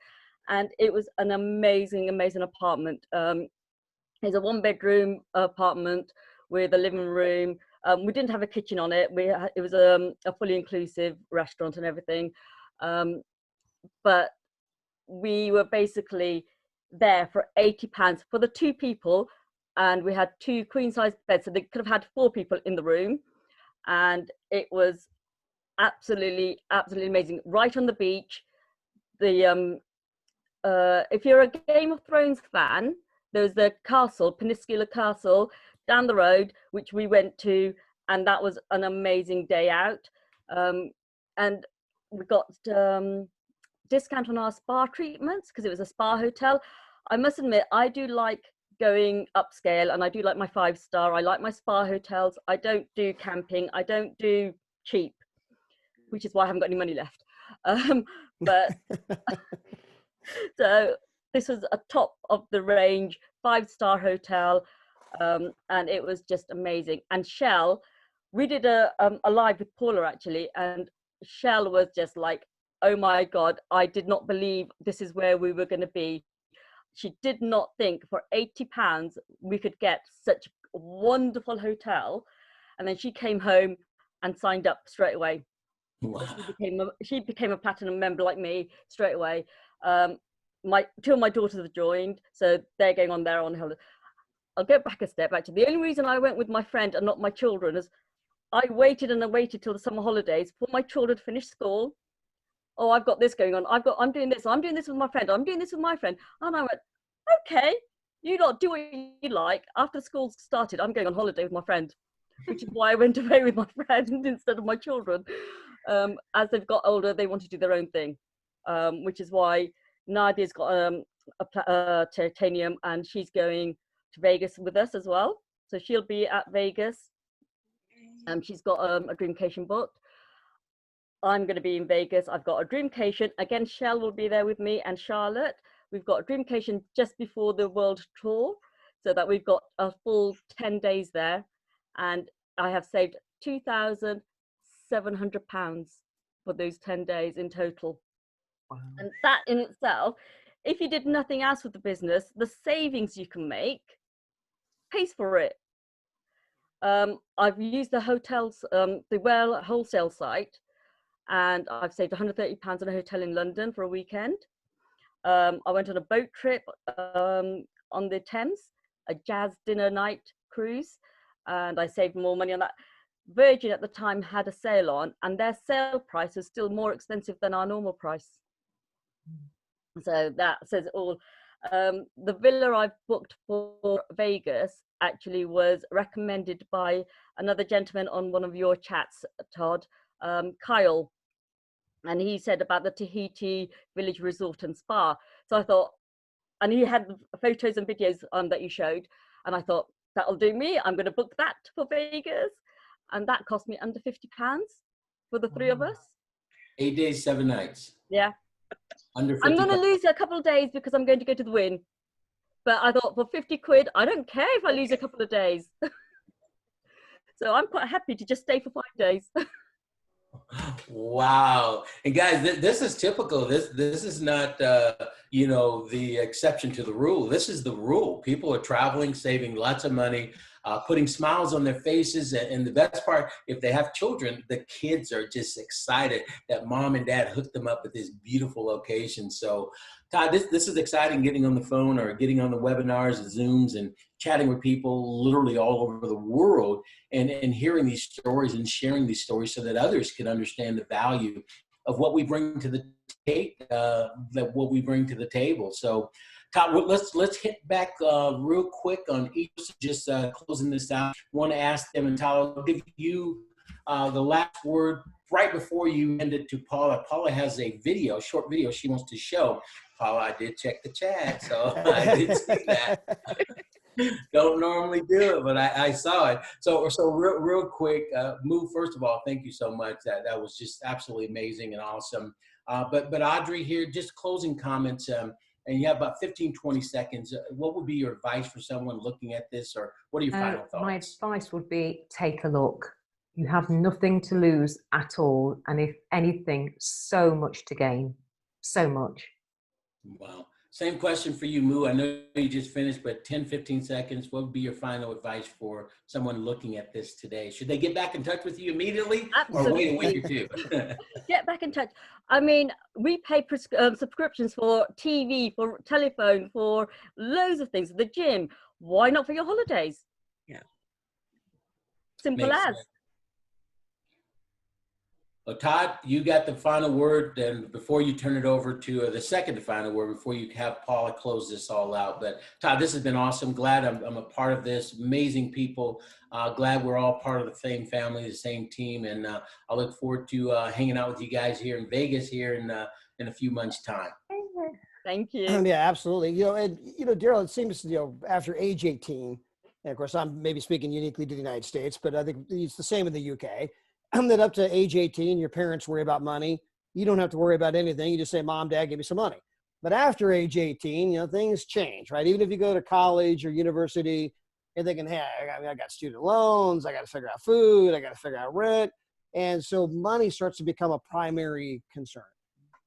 And it was an amazing, amazing apartment. It's a 1-bedroom apartment with a living room. We didn't have a kitchen on it. It was a fully inclusive restaurant and everything. But we were basically there for £80 for the two people. And we had 2 queen-size beds, so they could have had 4 people in the room. And it was absolutely, absolutely amazing. Right on the beach. If you're a Game of Thrones fan, there's the castle, Peninsula Castle, down the road, which we went to, and that was an amazing day out. And we got discount on our spa treatments, because it was a spa hotel. I must admit, I do like going upscale, and I do like my 5-star. I like my spa hotels. I don't do camping. I don't do cheap, which is why I haven't got any money left. But so this was a top of the range 5-star hotel, and it was just amazing. And Shell, we did a live with Paula actually, and Shell was just like, oh my God, I did not believe this is where we were going to be. She did not think for £80 we could get such a wonderful hotel. And then she came home and signed up straight away. Wow. She became a platinum member like me straight away. 2 of my daughters have joined, so they're going on their own holiday. I'll go back a step. Actually, the only reason I went with my friend and not my children is I waited and I waited till the summer holidays for my children to finish school. Oh, I've got this going on. I'm doing this. I'm doing this with my friend. I'm doing this with my friend. And I went, okay, you lot do what you like. After school started, I'm going on holiday with my friend, which is why I went away with my friend instead of my children. As they've got older, they want to do their own thing, which is why Nadia's got a titanium, and she's going to Vegas with us as well. So she'll be at Vegas. She's got a dreamcation booked. I'm going to be in Vegas. I've got a dreamcation. Again, Shell will be there with me and Charlotte. We've got a dreamcation just before the world tour, so that we've got a full 10 days there. And I have saved £2,700 for those 10 days in total. Wow. And that in itself, if you did nothing else with the business, the savings you can make pays for it. I've used the hotels, the Well wholesale site, and I've saved £130 on a hotel in London for a weekend. I went on a boat trip on the Thames, a jazz dinner night cruise, and I saved more money on that. Virgin at the time had a sale on, and their sale price was still more expensive than our normal price. So that says it all. The villa I've booked for Vegas actually was recommended by another gentleman on one of your chats, Todd, Kyle. And he said about the Tahiti Village Resort and Spa. So I thought, and he had the photos and videos that you showed. And I thought, that'll do me. I'm going to book that for Vegas. And that cost me under £50 for the three of us. 8 days, 7 nights. Yeah. Under 50. I'm going to lose a couple of days because I'm going to go to the Win. But I thought, for 50 quid, I don't care if I lose a couple of days. So I'm quite happy to just stay for 5 days. Wow. And guys, this is typical. This is not, you know, the exception to the rule. This is the rule. People are traveling, saving lots of money, putting smiles on their faces. And the best part, if they have children, the kids are just excited that mom and dad hooked them up with this beautiful location. So Todd, this is exciting, getting on the phone or getting on the webinars and Zooms and chatting with people literally all over the world and hearing these stories and sharing these stories so that others can understand the value of what we bring to the table. So Todd, let's hit back real quick on each, just closing this out. I want to ask them, and Todd, I'll give you the last word right before you end it to Paula. Paula has a video, short video she wants to show. Paula, I did check the chat, so I did see that. Don't normally do it, but I saw it. So real quick, Moo, first of all, thank you so much. That was just absolutely amazing and awesome. But Audrey here, just closing comments, and you have about 15, 20 seconds. What would be your advice for someone looking at this, or what are your final thoughts? My advice would be, take a look. You have nothing to lose at all. And if anything, so much to gain, so much. Wow. Same question for you, Moo. I know you just finished, but 10, 15 seconds. What would be your final advice for someone looking at this today? Should they get back in touch with you immediately? Absolutely. Or wait a week or two? Get back in touch. I mean, we pay subscriptions for TV, for telephone, for loads of things, the gym. Why not for your holidays? Yeah. Simple Makes as. sense. Well, Todd, you got the final word, and before you turn it over to the second to final word, before you have Paula close this all out. But Todd, this has been awesome. Glad I'm a part of this. Amazing people. Glad we're all part of the same family, the same team, and I look forward to hanging out with you guys here in Vegas here in a few months' time. Thank you. Yeah, absolutely. Daryl, it seems, after age 18, and of course, I'm maybe speaking uniquely to the United States, but I think it's the same in the UK. That up to age 18, your parents worry about money. You don't have to worry about anything. You just say, Mom, Dad, give me some money. But after age 18, things change, right? Even if you go to college or university, you're thinking, hey, I got student loans. I got to figure out food. I got to figure out rent. And so money starts to become a primary concern.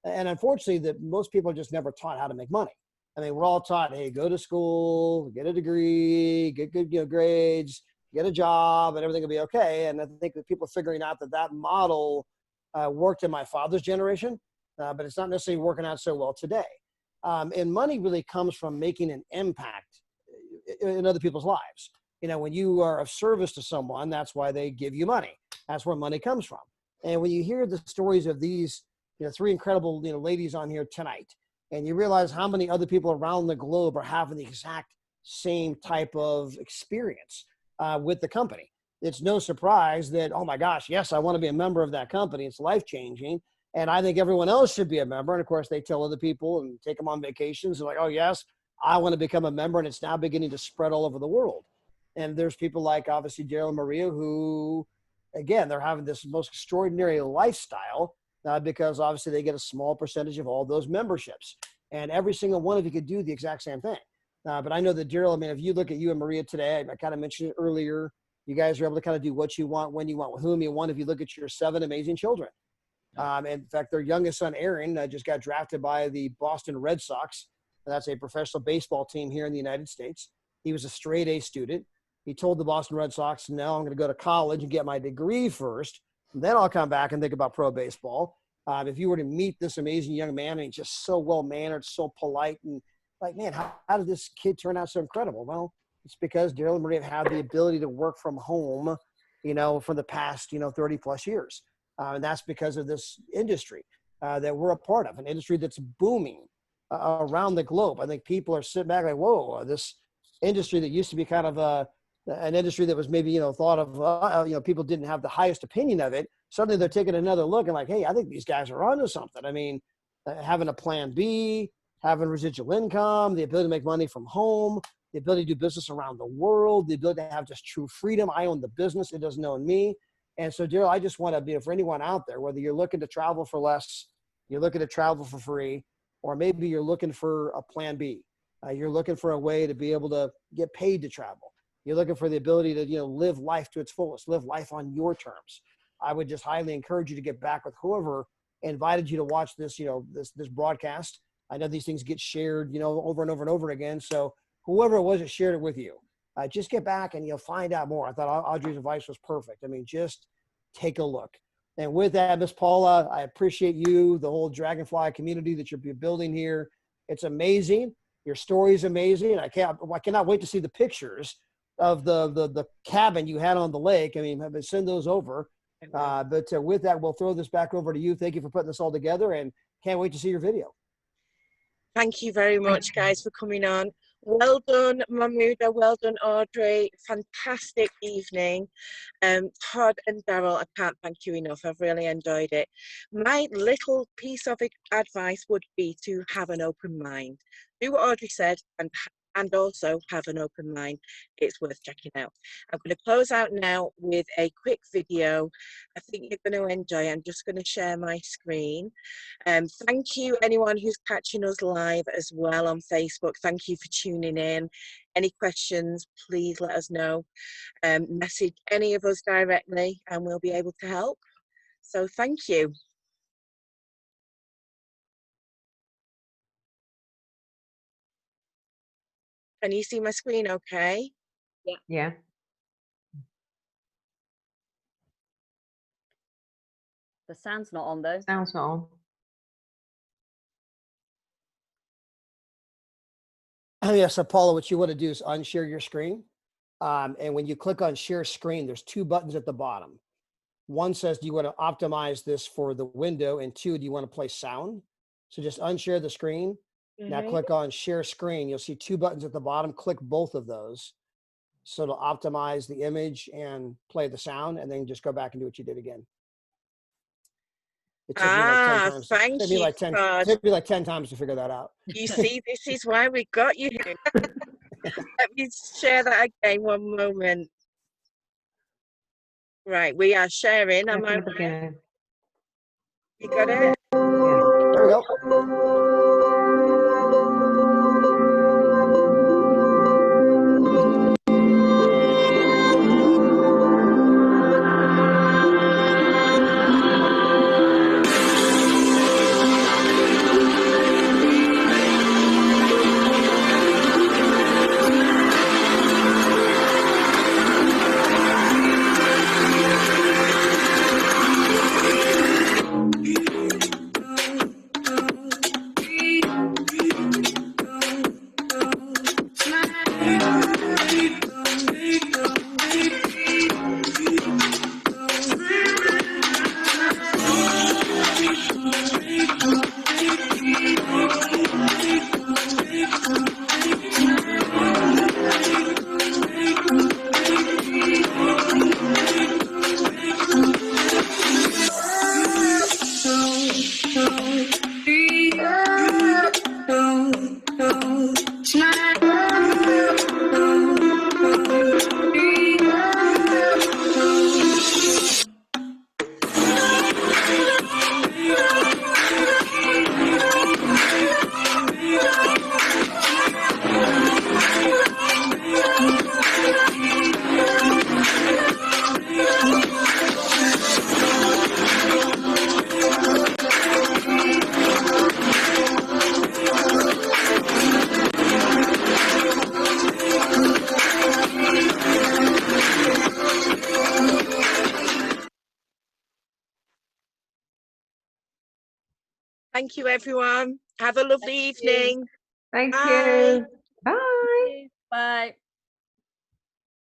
And unfortunately, that most people are just never taught how to make money. I mean, we're all taught, hey, go to school, get a degree, get good grades, get a job, and everything will be okay. And I think that people are figuring out that model worked in my father's generation, but it's not necessarily working out so well today. And money really comes from making an impact in other people's lives. You know, when you are of service to someone, that's why they give you money. That's where money comes from. And when you hear the stories of these, you know, three incredible, you know, ladies on here tonight, and you realize how many other people around the globe are having the exact same type of experience with the company, it's no surprise that, oh my gosh, yes, I want to be a member of that company. It's life-changing. And I think everyone else should be a member. And of course, they tell other people and take them on vacations. And like, oh yes, I want to become a member. And it's now beginning to spread all over the world. And there's people like obviously Daryl and Maria who, again, they're having this most extraordinary lifestyle because obviously they get a small percentage of all those memberships. And every single one of you could do the exact same thing. But I know that Daryl, I mean, if you look at you and Maria today, I kind of mentioned it earlier, you guys are able to kind of do what you want, when you want, with whom you want. If you look at your 7 amazing children. In fact, their youngest son, Aaron, just got drafted by the Boston Red Sox. That's a professional baseball team here in the United States. He was a straight A student. He told the Boston Red Sox, no, I'm going to go to college and get my degree first. And then I'll come back and think about pro baseball. If you were to meet this amazing young man, and he's just so well-mannered, so polite, and like, man, how did this kid turn out so incredible? Well, it's because Daryl and Maria have had the ability to work from home, you know, for the past, 30 plus years. And that's because of this industry that we're a part of, an industry that's booming around the globe. I think people are sitting back like, whoa, this industry that used to be kind of an industry that was maybe, thought of, people didn't have the highest opinion of it. Suddenly they're taking another look and like, hey, I think these guys are onto something. I mean, having a plan B, having residual income, the ability to make money from home, the ability to do business around the world, the ability to have just true freedom. I own the business. It doesn't own me. And so, Daryl, I just want to be, for anyone out there, whether you're looking to travel for less, you're looking to travel for free, or maybe you're looking for a plan B. You're looking for a way to be able to get paid to travel. You're looking for the ability to, live life to its fullest, live life on your terms. I would just highly encourage you to get back with whoever invited you to watch this, this broadcast. I know these things get shared, over and over and over again. So whoever it was that shared it with you, just get back and you'll find out more. I thought Audrey's advice was perfect. I mean, just take a look. And with that, Miss Paula, I appreciate you, the whole Dragonfly community that you're building here. It's amazing. Your story is amazing. I cannot wait to see the pictures of the cabin you had on the lake. I mean, send those over. But with that, we'll throw this back over to you. Thank you for putting this all together, and can't wait to see your video. Thank you very much, guys, for coming on. Well done, Mahmouda. Well done, Audrey. Fantastic evening. Todd and Daryl, I can't thank you enough. I've really enjoyed it. My little piece of advice would be to have an open mind. Do what Audrey said and also have an open mind. It's worth checking out. I'm going to close out now with a quick video. I think you're going to enjoy. I'm just going to share my screen. Thank you, anyone who's catching us live as well on Facebook. Thank you for tuning in. Any questions, please let us know. Message any of us directly and we'll be able to help. So thank you. Can you see my screen okay? Yeah. The sound's not on though. Sound's not on. Yeah, so Paula, what you want to do is unshare your screen. And when you click on share screen, there's 2 buttons at the bottom. One says, do you want to optimize this for the window? And 2, do you want to play sound? So just unshare the screen. Now click on share screen. You'll see 2 buttons at the bottom. Click both of those. So it'll optimize the image and play the sound, and then just go back and do what you did again. It took me like 10 times. Thank you, It took me like 10 times to figure that out. You see, this is why we got you here. Let me share that again, one moment. Right, we are sharing. Am I right? You got it? There we go. Thank you, everyone. Have a lovely evening. Thank Bye. you. Bye. Bye.